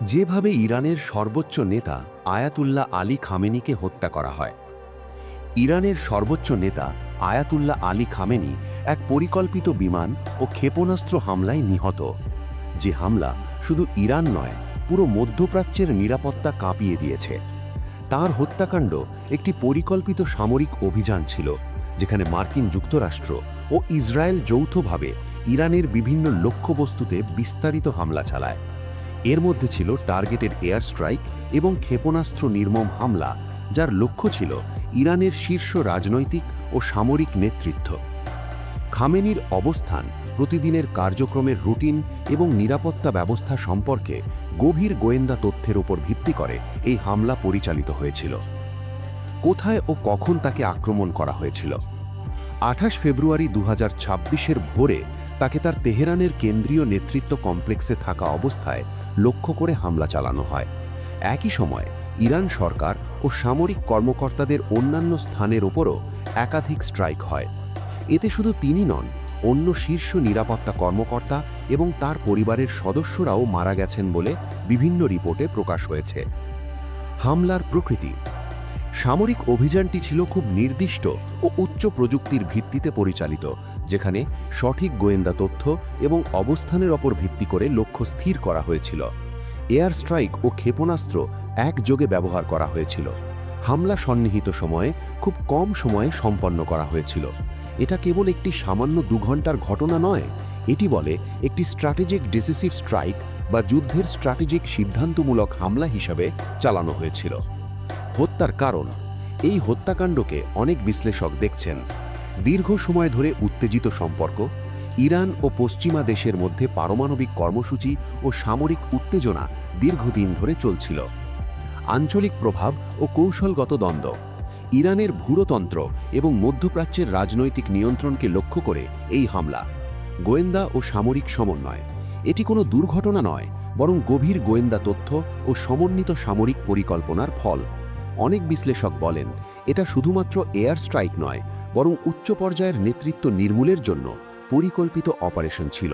যেভাবে ইরানের সর্বোচ্চ নেতা আয়াতুল্লাহ আলী খামেনিকে হত্যা করা হয়। ইরানের সর্বোচ্চ নেতা আয়াতুল্লাহ আলী খামেনি এক পরিকল্পিত বিমান ও ক্ষেপণাস্ত্র হামলায় নিহত। যে হামলা শুধু ইরান নয়, পুরো মধ্যপ্রাচ্যের নিরাপত্তা কাঁপিয়ে দিয়েছে। তার হত্যাকাণ্ড একটি পরিকল্পিত সামরিক অভিযান ছিল, যেখানে মার্কিন যুক্তরাষ্ট্র ও ইসরায়েল যৌথভাবে ইরানের বিভিন্ন লক্ষ্যবস্তুতে বিস্তারিত হামলা চালায়। এর মধ্যে ছিল টার্গেটেড এয়ার স্ট্রাইক এবং ক্ষেপণাস্ত্র নির্মম হামলা, যার লক্ষ্য ছিল ইরানের শীর্ষ রাজনৈতিক ও সামরিক নেতৃত্ব। খামেনির অবস্থান, প্রতিদিনের কার্যক্রমের রুটিন এবং নিরাপত্তা ব্যবস্থা সম্পর্কে গভীর গোয়েন্দা তথ্যের উপর ভিত্তি করে এই হামলা পরিচালিত হয়েছিল। কোথায় ও কখন তাকে আক্রমণ করা হয়েছিল? 28 ফেব্রুয়ারি 2026-এর ভোরে তাকে তার তেহরানের কেন্দ্রীয় নেতৃত্ব কমপ্লেক্সে থাকা অবস্থায় লক্ষ্য করে হামলা চালানো হয়। একই সময় ইরান সরকার ও সামরিক কর্মকর্তাদের অন্যান্য স্থানের ওপরও একাধিক স্ট্রাইক হয়। এতে শুধু তিনি নন, অন্য শীর্ষ নিরাপত্তা কর্মকর্তা এবং তার পরিবারের সদস্যরাও মারা গেছেন বলে বিভিন্ন রিপোর্টে প্রকাশ হয়েছে। হামলার প্রকৃতি: সামরিক অভিযানটি ছিল খুব নির্দিষ্ট ও উচ্চ প্রযুক্তির ভিত্তিতে পরিচালিত, যেখানে সঠিক গোয়েন্দা তথ্য এবং অবস্থানের ওপর ভিত্তি করে লক্ষ্য স্থির করা হয়েছিল। এয়ার স্ট্রাইক ও ক্ষেপণাস্ত্র একযোগে ব্যবহার করা হয়েছিল। হামলা সন্নিহিত সময়ে খুব কম সময়ে সম্পন্ন করা হয়েছিল। এটা কেবল একটি সামান্য 2 ঘন্টার ঘটনা নয়, এটি বলে একটি স্ট্র্যাটেজিক ডিসিসিভ স্ট্রাইক বা যুদ্ধের স্ট্র্যাটেজিক সিদ্ধান্তমূলক হামলা হিসাবে চালানো হয়েছিল। হত্যার কারণ: এই হত্যাকাণ্ডকে অনেক বিশ্লেষক দেখছেন দীর্ঘ সময় ধরে উত্তেজিত সম্পর্ক, ইরান ও পশ্চিমা দেশের মধ্যে পারমাণবিক কর্মসূচি ও সামরিক উত্তেজনা দীর্ঘদিন ধরে চলছিল। আঞ্চলিক প্রভাব ও কৌশলগত দ্বন্দ্ব: ইরানের ভূতন্ত্র এবং মধ্যপ্রাচ্যের রাজনৈতিক নিয়ন্ত্রণকে লক্ষ্য করে এই হামলা। গোয়েন্দা ও সামরিক সমন্বয়: এটি কোনো দুর্ঘটনা নয়, বরং গভীর গোয়েন্দা তথ্য ও সমন্বিত সামরিক পরিকল্পনার ফল। অনেক বিশ্লেষক বলেন এটা শুধুমাত্র এয়ার স্ট্রাইক নয়, বরং উচ্চ পর্যায়ের নেতৃত্ব নির্মূলের জন্য পরিকল্পিত অপারেশন ছিল।